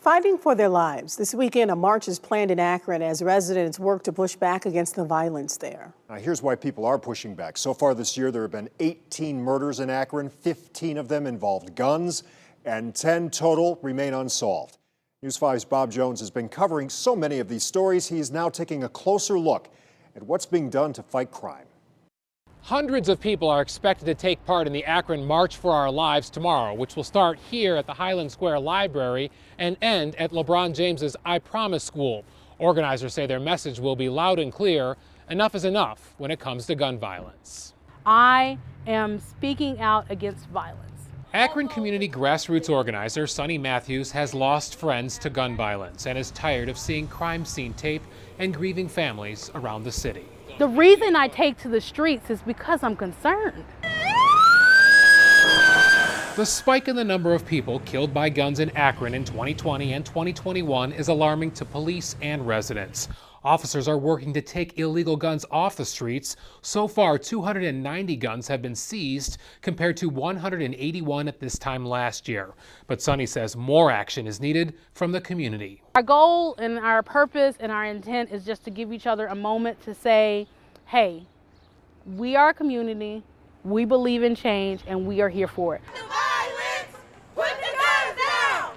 Fighting for their lives. This weekend, a march is planned in Akron as residents work to push back against the violence there. Now, here's why people are pushing back. So far this year, there have been 18 murders in Akron. 15 of them involved guns, and 10 total remain unsolved. News 5's Bob Jones has been covering so many of these stories. He is now taking a closer look at what's being done to fight crime. Hundreds of people are expected to take part in the Akron March for Our Lives tomorrow, which will start here at the Highland Square Library and end at LeBron James's I Promise School. Organizers say their message will be loud and clear. Enough is enough when it comes to gun violence. I am speaking out against violence. Akron community grassroots organizer Sonny Matthews has lost friends to gun violence and is tired of seeing crime scene tape and grieving families around the city. The reason I take to the streets is because I'm concerned. The spike in the number of people killed by guns in Akron in 2020 and 2021 is alarming to police and residents. Officers are working to take illegal guns off the streets. So far, 290 guns have been seized compared to 181 at this time last year. But Sonny says more action is needed from the community. Our goal and our purpose and our intent is just to give each other a moment to say, hey, we are a community, we believe in change, and we are here for it.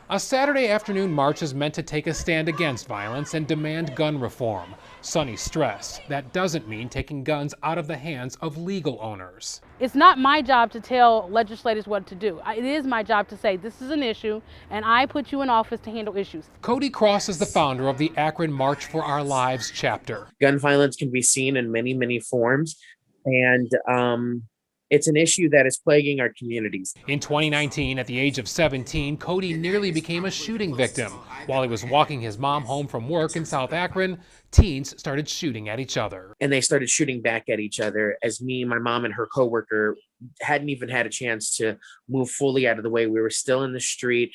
A Saturday afternoon march is meant to take a stand against violence and demand gun reform. Sonny stressed that doesn't mean taking guns out of the hands of legal owners. It's not my job to tell legislators what to do. It is my job to say this is an issue and I put you in office to handle issues. Cody Cross is the founder of the Akron March for Our Lives chapter. Gun violence can be seen in many, many forms, and it's an issue that is plaguing our communities. In 2019, at the age of 17, Cody nearly became a shooting victim. While he was walking his mom home from work in South Akron, teens started shooting at each other. And they started shooting back at each other as me, my mom, and her coworker hadn't even had a chance to move fully out of the way. We were still in the street,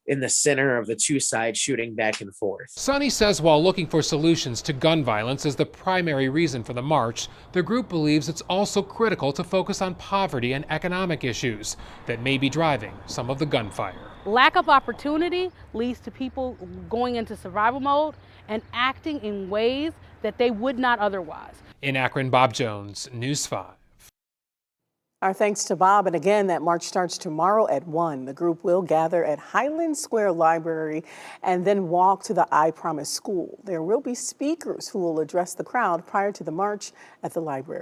in the center of the two sides, shooting back and forth. Sonny says while looking for solutions to gun violence is the primary reason for the march, the group believes it's also critical to focus on poverty and economic issues that may be driving some of the gunfire. Lack of opportunity leads to people going into survival mode and acting in ways that they would not otherwise. In Akron, Bob Jones, News 5. Our thanks to Bob. And again, that march starts tomorrow at 1. The group will gather at Highland Square Library and then walk to the I Promise School. There will be speakers who will address the crowd prior to the march at the library.